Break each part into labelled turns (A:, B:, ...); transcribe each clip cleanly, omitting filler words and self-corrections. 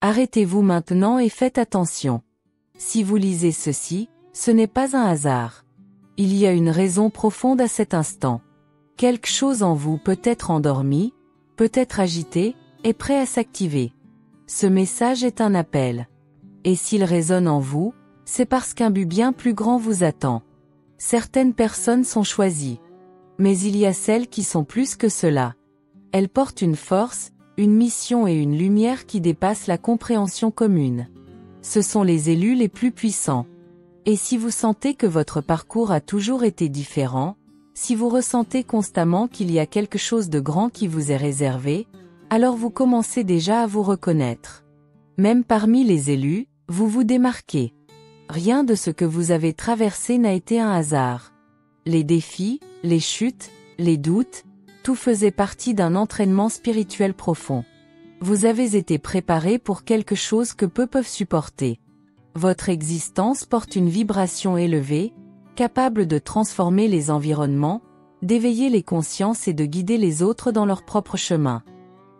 A: Arrêtez-vous maintenant et faites attention. Si vous lisez ceci, ce n'est pas un hasard. Il y a une raison profonde à cet instant. Quelque chose en vous peut être endormi, peut être agité, est prêt à s'activer. Ce message est un appel. Et s'il résonne en vous, c'est parce qu'un but bien plus grand vous attend. Certaines personnes sont choisies. Mais il y a celles qui sont plus que cela. Elles portent une force, une mission et une lumière qui dépassent la compréhension commune. Ce sont les élus les plus puissants. Et si vous sentez que votre parcours a toujours été différent, si vous ressentez constamment qu'il y a quelque chose de grand qui vous est réservé, alors vous commencez déjà à vous reconnaître. Même parmi les élus, vous vous démarquez. Rien de ce que vous avez traversé n'a été un hasard. Les défis, les chutes, les doutes, tout faisait partie d'un entraînement spirituel profond. Vous avez été préparé pour quelque chose que peu peuvent supporter. Votre existence porte une vibration élevée, capable de transformer les environnements, d'éveiller les consciences et de guider les autres dans leur propre chemin.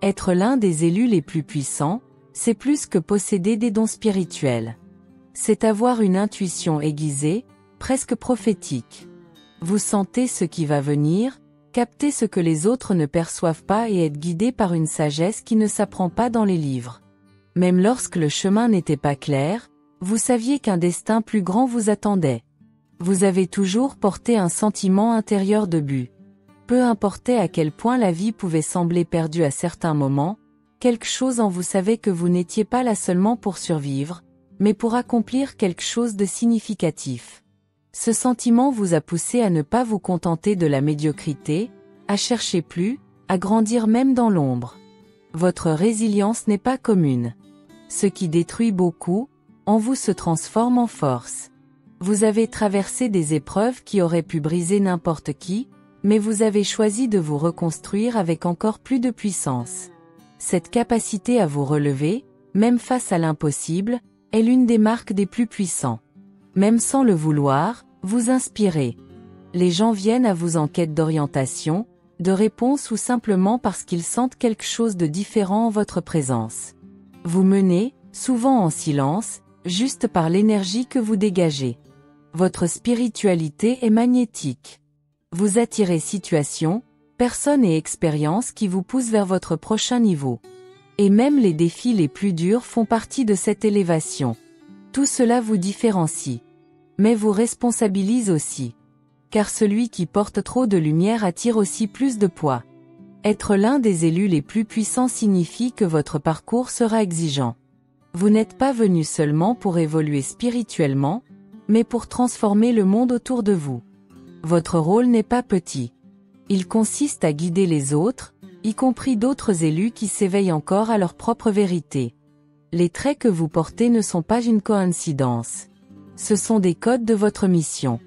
A: Être l'un des élus les plus puissants, c'est plus que posséder des dons spirituels. C'est avoir une intuition aiguisée, presque prophétique. Vous sentez ce qui va venir, captez ce que les autres ne perçoivent pas et être guidé par une sagesse qui ne s'apprend pas dans les livres. Même lorsque le chemin n'était pas clair, vous saviez qu'un destin plus grand vous attendait. Vous avez toujours porté un sentiment intérieur de but. Peu importait à quel point la vie pouvait sembler perdue à certains moments, quelque chose en vous savait que vous n'étiez pas là seulement pour survivre, mais pour accomplir quelque chose de significatif. Ce sentiment vous a poussé à ne pas vous contenter de la médiocrité, à chercher plus, à grandir même dans l'ombre. Votre résilience n'est pas commune. Ce qui détruit beaucoup, en vous se transforme en force. Vous avez traversé des épreuves qui auraient pu briser n'importe qui, mais vous avez choisi de vous reconstruire avec encore plus de puissance. Cette capacité à vous relever, même face à l'impossible, est l'une des marques des plus puissants. Même sans le vouloir, vous inspirez. Les gens viennent à vous en quête d'orientation, de réponse ou simplement parce qu'ils sentent quelque chose de différent en votre présence. Vous menez, souvent en silence, juste par l'énergie que vous dégagez. Votre spiritualité est magnétique. Vous attirez situations, personnes et expériences qui vous poussent vers votre prochain niveau. Et même les défis les plus durs font partie de cette élévation. Tout cela vous différencie. Mais vous responsabilise aussi. Car celui qui porte trop de lumière attire aussi plus de poids. Être l'un des élus les plus puissants signifie que votre parcours sera exigeant. Vous n'êtes pas venu seulement pour évoluer spirituellement, mais pour transformer le monde autour de vous. Votre rôle n'est pas petit. Il consiste à guider les autres, y compris d'autres élus qui s'éveillent encore à leur propre vérité. Les traits que vous portez ne sont pas une coïncidence. Ce sont des codes de votre mission.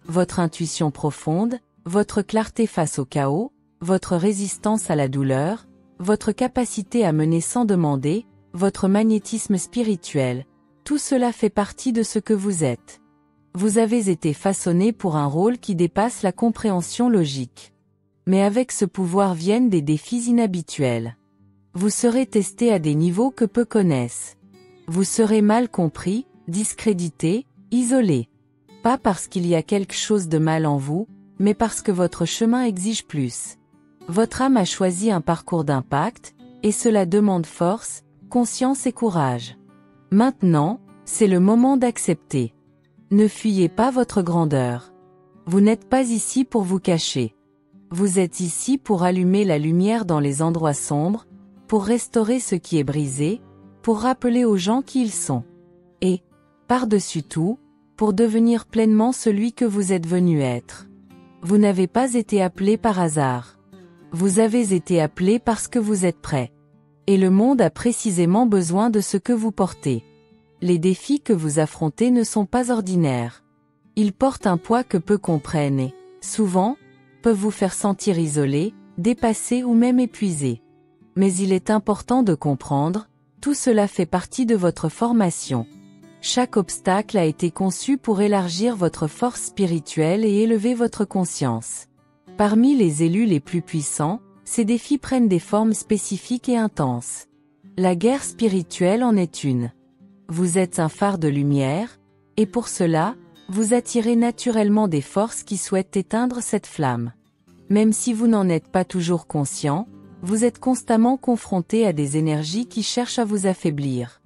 A: Votre intuition profonde, votre clarté face au chaos, votre résistance à la douleur, votre capacité à mener sans demander, votre magnétisme spirituel, tout cela fait partie de ce que vous êtes. Vous avez été façonné pour un rôle qui dépasse la compréhension logique. Mais avec ce pouvoir viennent des défis inhabituels. Vous serez testé à des niveaux que peu connaissent. Vous serez mal compris, discrédité, isolé. Pas parce qu'il y a quelque chose de mal en vous, mais parce que votre chemin exige plus. Votre âme a choisi un parcours d'impact, et cela demande force, conscience et courage. Maintenant, c'est le moment d'accepter. Ne fuyez pas votre grandeur. Vous n'êtes pas ici pour vous cacher. Vous êtes ici pour allumer la lumière dans les endroits sombres, pour restaurer ce qui est brisé, pour rappeler aux gens qui ils sont. Et, par-dessus tout, pour devenir pleinement celui que vous êtes venu être. Vous n'avez pas été appelé par hasard. Vous avez été appelé parce que vous êtes prêt. Et le monde a précisément besoin de ce que vous portez. Les défis que vous affrontez ne sont pas ordinaires. Ils portent un poids que peu comprennent et, souvent, peuvent vous faire sentir isolé, dépassé ou même épuisé. Mais il est important de comprendre, tout cela fait partie de votre formation. Chaque obstacle a été conçu pour élargir votre force spirituelle et élever votre conscience. Parmi les élus les plus puissants, ces défis prennent des formes spécifiques et intenses. La guerre spirituelle en est une. Vous êtes un phare de lumière, et pour cela, vous attirez naturellement des forces qui souhaitent éteindre cette flamme. Même si vous n'en êtes pas toujours conscient, vous êtes constamment confronté à des énergies qui cherchent à vous affaiblir.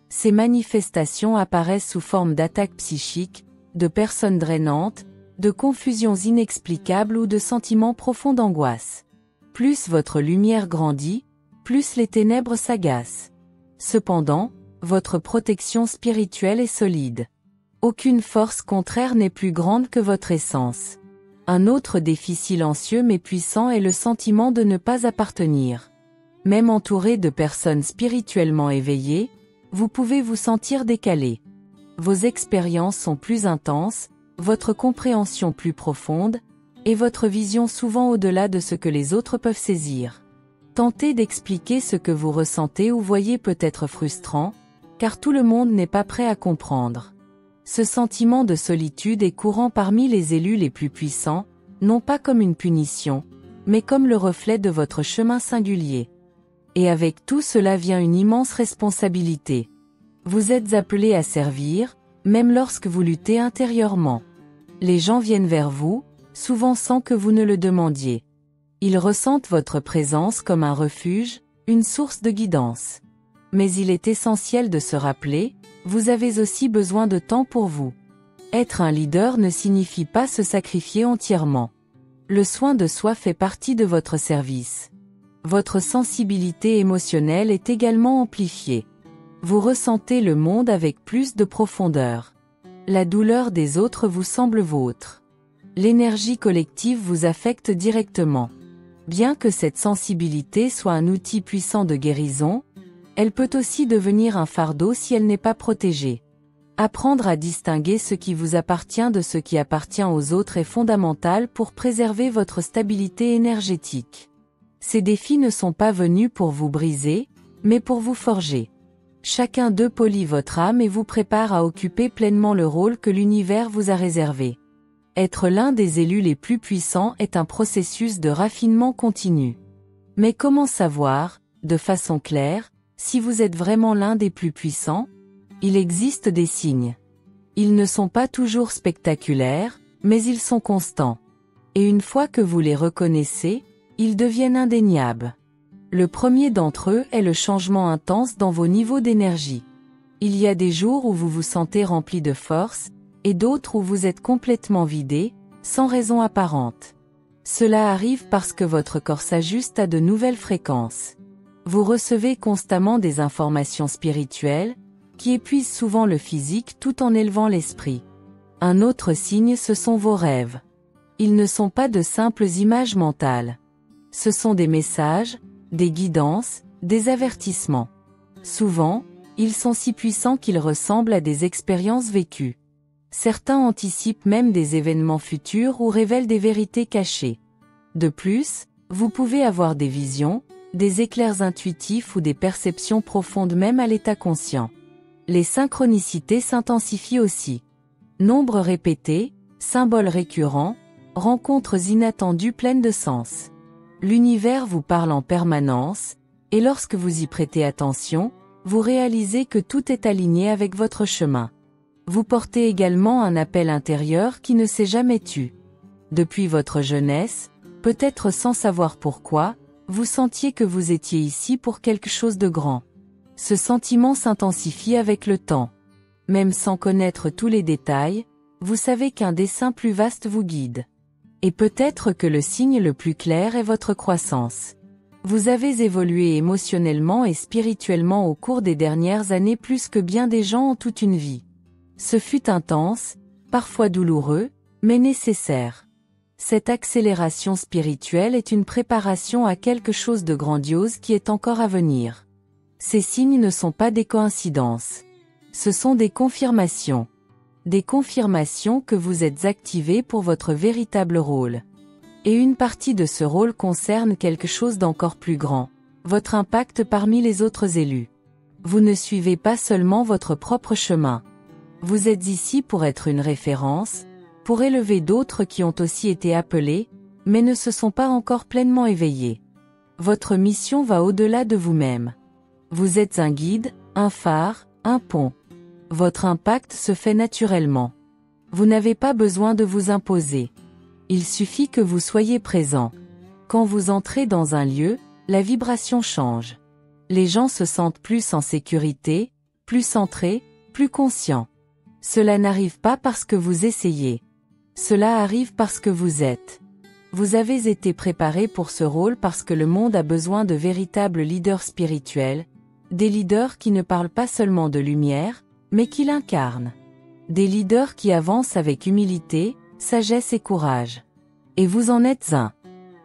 A: Ces manifestations apparaissent sous forme d'attaques psychiques, de personnes drainantes, de confusions inexplicables ou de sentiments profonds d'angoisse. Plus votre lumière grandit, plus les ténèbres s'agacent. Cependant, votre protection spirituelle est solide. Aucune force contraire n'est plus grande que votre essence. Un autre défi silencieux mais puissant est le sentiment de ne pas appartenir. Même entouré de personnes spirituellement éveillées, vous pouvez vous sentir décalé. Vos expériences sont plus intenses, votre compréhension plus profonde, et votre vision souvent au-delà de ce que les autres peuvent saisir. Tenter d'expliquer ce que vous ressentez ou voyez peut être frustrant, car tout le monde n'est pas prêt à comprendre. Ce sentiment de solitude est courant parmi les élus les plus puissants, non pas comme une punition, mais comme le reflet de votre chemin singulier. Et avec tout cela vient une immense responsabilité. Vous êtes appelé à servir, même lorsque vous luttez intérieurement. Les gens viennent vers vous, souvent sans que vous ne le demandiez. Ils ressentent votre présence comme un refuge, une source de guidance. Mais il est essentiel de se rappeler, vous avez aussi besoin de temps pour vous. Être un leader ne signifie pas se sacrifier entièrement. Le soin de soi fait partie de votre service. Votre sensibilité émotionnelle est également amplifiée. Vous ressentez le monde avec plus de profondeur. La douleur des autres vous semble vôtre. L'énergie collective vous affecte directement. Bien que cette sensibilité soit un outil puissant de guérison, elle peut aussi devenir un fardeau si elle n'est pas protégée. Apprendre à distinguer ce qui vous appartient de ce qui appartient aux autres est fondamental pour préserver votre stabilité énergétique. Ces défis ne sont pas venus pour vous briser, mais pour vous forger. Chacun d'eux polit votre âme et vous prépare à occuper pleinement le rôle que l'univers vous a réservé. Être l'un des élus les plus puissants est un processus de raffinement continu. Mais comment savoir, de façon claire, si vous êtes vraiment l'un des plus puissants? Il existe des signes. Ils ne sont pas toujours spectaculaires, mais ils sont constants. Et une fois que vous les reconnaissez, ils deviennent indéniables. Le premier d'entre eux est le changement intense dans vos niveaux d'énergie. Il y a des jours où vous vous sentez rempli de force, et d'autres où vous êtes complètement vidé, sans raison apparente. Cela arrive parce que votre corps s'ajuste à de nouvelles fréquences. Vous recevez constamment des informations spirituelles, qui épuisent souvent le physique tout en élevant l'esprit. Un autre signe, ce sont vos rêves. Ils ne sont pas de simples images mentales. Ce sont des messages, des guidances, des avertissements. Souvent, ils sont si puissants qu'ils ressemblent à des expériences vécues. Certains anticipent même des événements futurs ou révèlent des vérités cachées. De plus, vous pouvez avoir des visions, des éclairs intuitifs ou des perceptions profondes même à l'état conscient. Les synchronicités s'intensifient aussi. Nombres répétés, symboles récurrents, rencontres inattendues pleines de sens. L'univers vous parle en permanence, et lorsque vous y prêtez attention, vous réalisez que tout est aligné avec votre chemin. Vous portez également un appel intérieur qui ne s'est jamais tu. Depuis votre jeunesse, peut-être sans savoir pourquoi, vous sentiez que vous étiez ici pour quelque chose de grand. Ce sentiment s'intensifie avec le temps. Même sans connaître tous les détails, vous savez qu'un dessein plus vaste vous guide. Et peut-être que le signe le plus clair est votre croissance. Vous avez évolué émotionnellement et spirituellement au cours des dernières années plus que bien des gens en toute une vie. Ce fut intense, parfois douloureux, mais nécessaire. Cette accélération spirituelle est une préparation à quelque chose de grandiose qui est encore à venir. Ces signes ne sont pas des coïncidences. Ce sont des confirmations. Des confirmations que vous êtes activé pour votre véritable rôle. Et une partie de ce rôle concerne quelque chose d'encore plus grand, votre impact parmi les autres élus. Vous ne suivez pas seulement votre propre chemin. Vous êtes ici pour être une référence, pour élever d'autres qui ont aussi été appelés, mais ne se sont pas encore pleinement éveillés. Votre mission va au-delà de vous-même. Vous êtes un guide, un phare, un pont. Votre impact se fait naturellement. Vous n'avez pas besoin de vous imposer. Il suffit que vous soyez présent. Quand vous entrez dans un lieu, la vibration change. Les gens se sentent plus en sécurité, plus centrés, plus conscients. Cela n'arrive pas parce que vous essayez. Cela arrive parce que vous êtes. Vous avez été préparé pour ce rôle parce que le monde a besoin de véritables leaders spirituels, des leaders qui ne parlent pas seulement de lumière, mais qui l'incarnent. Des leaders qui avancent avec humilité, sagesse et courage. Et vous en êtes un.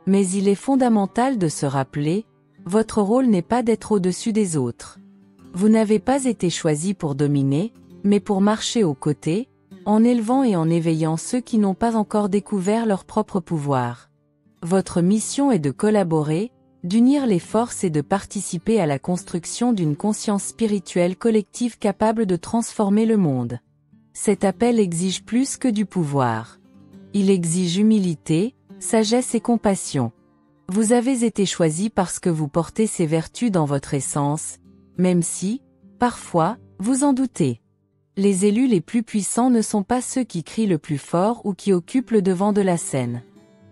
A: Mais il est fondamental de se rappeler, votre rôle n'est pas d'être au-dessus des autres. Vous n'avez pas été choisi pour dominer, mais pour marcher aux côtés, en élevant et en éveillant ceux qui n'ont pas encore découvert leur propre pouvoir. Votre mission est de collaborer, d'unir les forces et de participer à la construction d'une conscience spirituelle collective capable de transformer le monde. Cet appel exige plus que du pouvoir. Il exige humilité, sagesse et compassion. Vous avez été choisi parce que vous portez ces vertus dans votre essence, même si, parfois, vous en doutez. Les élus les plus puissants ne sont pas ceux qui crient le plus fort ou qui occupent le devant de la scène.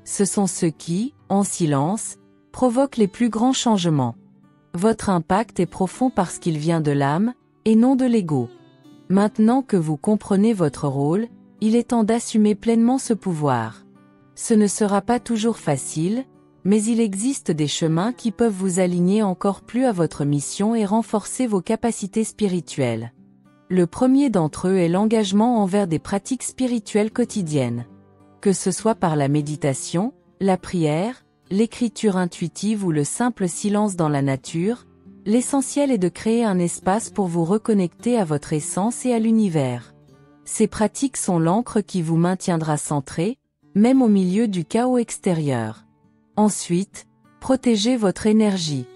A: Ce sont ceux qui, en silence, provoquent les plus grands changements. Votre impact est profond parce qu'il vient de l'âme, et non de l'ego. Maintenant que vous comprenez votre rôle, il est temps d'assumer pleinement ce pouvoir. Ce ne sera pas toujours facile, mais il existe des chemins qui peuvent vous aligner encore plus à votre mission et renforcer vos capacités spirituelles. Le premier d'entre eux est l'engagement envers des pratiques spirituelles quotidiennes. Que ce soit par la méditation, la prière, l'écriture intuitive ou le simple silence dans la nature, l'essentiel est de créer un espace pour vous reconnecter à votre essence et à l'univers. Ces pratiques sont l'encre qui vous maintiendra centré, même au milieu du chaos extérieur. Ensuite, protégez votre énergie.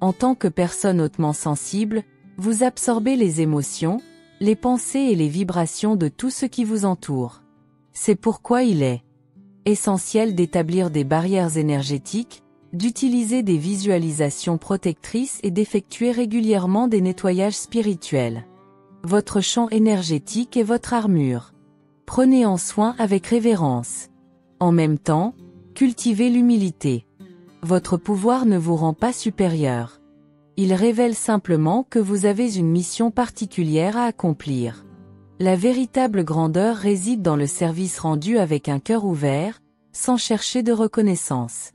A: En tant que personne hautement sensible, vous absorbez les émotions, les pensées et les vibrations de tout ce qui vous entoure. C'est pourquoi il est essentiel d'établir des barrières énergétiques, d'utiliser des visualisations protectrices et d'effectuer régulièrement des nettoyages spirituels. Votre champ énergétique est votre armure. Prenez-en soin avec révérence. En même temps, cultivez l'humilité. Votre pouvoir ne vous rend pas supérieur. Il révèle simplement que vous avez une mission particulière à accomplir. La véritable grandeur réside dans le service rendu avec un cœur ouvert, sans chercher de reconnaissance.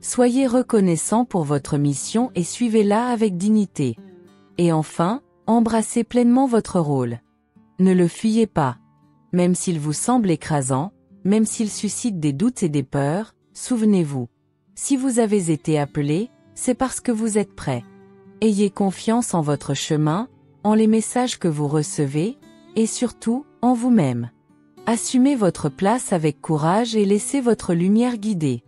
A: Soyez reconnaissant pour votre mission et suivez-la avec dignité. Et enfin, embrassez pleinement votre rôle. Ne le fuyez pas. Même s'il vous semble écrasant, même s'il suscite des doutes et des peurs, souvenez-vous. Si vous avez été appelé, c'est parce que vous êtes prêt. Ayez confiance en votre chemin, en les messages que vous recevez, et surtout, en vous-même. Assumez votre place avec courage et laissez votre lumière guider.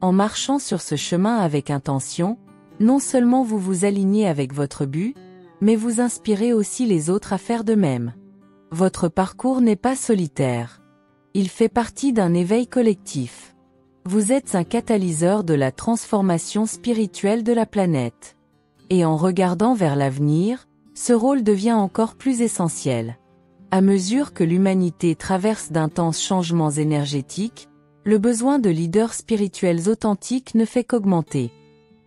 A: En marchant sur ce chemin avec intention, non seulement vous vous alignez avec votre but, mais vous inspirez aussi les autres à faire de même. Votre parcours n'est pas solitaire. Il fait partie d'un éveil collectif. Vous êtes un catalyseur de la transformation spirituelle de la planète. Et en regardant vers l'avenir, ce rôle devient encore plus essentiel. À mesure que l'humanité traverse d'intenses changements énergétiques, le besoin de leaders spirituels authentiques ne fait qu'augmenter.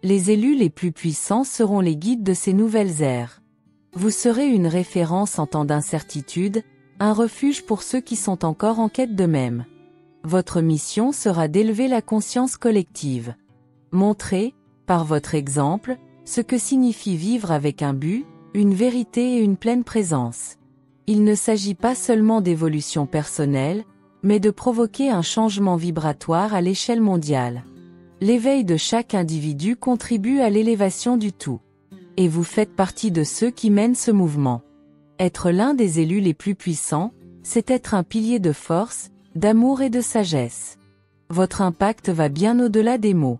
A: Les élus les plus puissants seront les guides de ces nouvelles ères. Vous serez une référence en temps d'incertitude, un refuge pour ceux qui sont encore en quête d'eux-mêmes. Votre mission sera d'élever la conscience collective. Montrez, par votre exemple, ce que signifie vivre avec un but, une vérité et une pleine présence. Il ne s'agit pas seulement d'évolution personnelle, mais de provoquer un changement vibratoire à l'échelle mondiale. L'éveil de chaque individu contribue à l'élévation du tout. Et vous faites partie de ceux qui mènent ce mouvement. Être l'un des élus les plus puissants, c'est être un pilier de force, d'amour et de sagesse. Votre impact va bien au-delà des mots.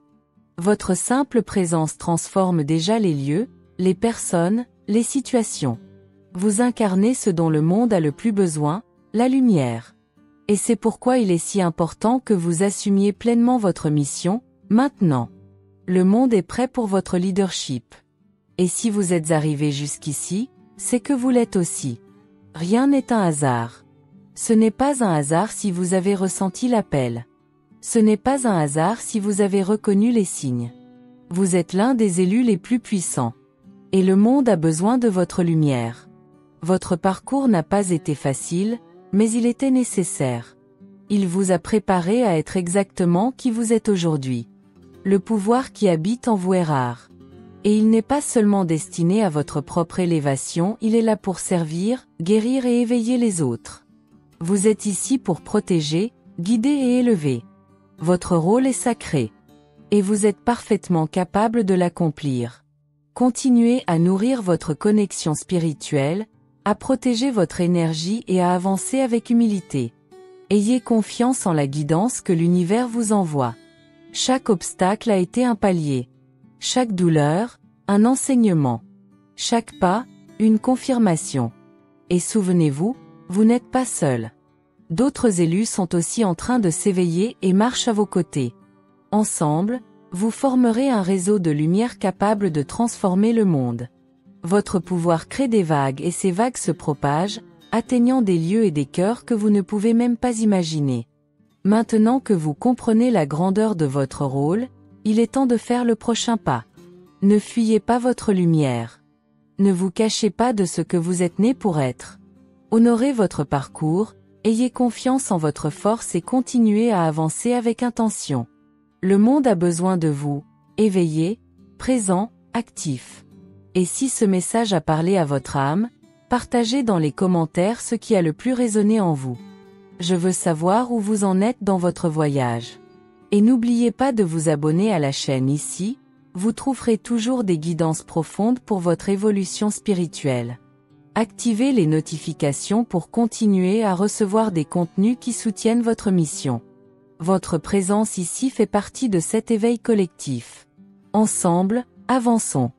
A: Votre simple présence transforme déjà les lieux, les personnes, les situations. Vous incarnez ce dont le monde a le plus besoin, la lumière. Et c'est pourquoi il est si important que vous assumiez pleinement votre mission, maintenant. Le monde est prêt pour votre leadership. Et si vous êtes arrivé jusqu'ici, c'est que vous l'êtes aussi. Rien n'est un hasard. Ce n'est pas un hasard si vous avez ressenti l'appel. Ce n'est pas un hasard si vous avez reconnu les signes. Vous êtes l'un des élus les plus puissants. Et le monde a besoin de votre lumière. Votre parcours n'a pas été facile, mais il était nécessaire. Il vous a préparé à être exactement qui vous êtes aujourd'hui. Le pouvoir qui habite en vous est rare. Et il n'est pas seulement destiné à votre propre élévation, il est là pour servir, guérir et éveiller les autres. Vous êtes ici pour protéger, guider et élever. Votre rôle est sacré. Et vous êtes parfaitement capable de l'accomplir. Continuez à nourrir votre connexion spirituelle, à protéger votre énergie et à avancer avec humilité. Ayez confiance en la guidance que l'univers vous envoie. Chaque obstacle a été un palier. Chaque douleur, un enseignement. Chaque pas, une confirmation. Et souvenez-vous, vous n'êtes pas seul. D'autres élus sont aussi en train de s'éveiller et marchent à vos côtés. Ensemble, vous formerez un réseau de lumière capable de transformer le monde. Votre pouvoir crée des vagues et ces vagues se propagent, atteignant des lieux et des cœurs que vous ne pouvez même pas imaginer. Maintenant que vous comprenez la grandeur de votre rôle, il est temps de faire le prochain pas. Ne fuyez pas votre lumière. Ne vous cachez pas de ce que vous êtes né pour être. Honorez votre parcours, ayez confiance en votre force et continuez à avancer avec intention. Le monde a besoin de vous, éveillé, présent, actif. Et si ce message a parlé à votre âme, partagez dans les commentaires ce qui a le plus résonné en vous. Je veux savoir où vous en êtes dans votre voyage. Et n'oubliez pas de vous abonner à la chaîne ici, vous trouverez toujours des guidances profondes pour votre évolution spirituelle. Activez les notifications pour continuer à recevoir des contenus qui soutiennent votre mission. Votre présence ici fait partie de cet éveil collectif. Ensemble, avançons.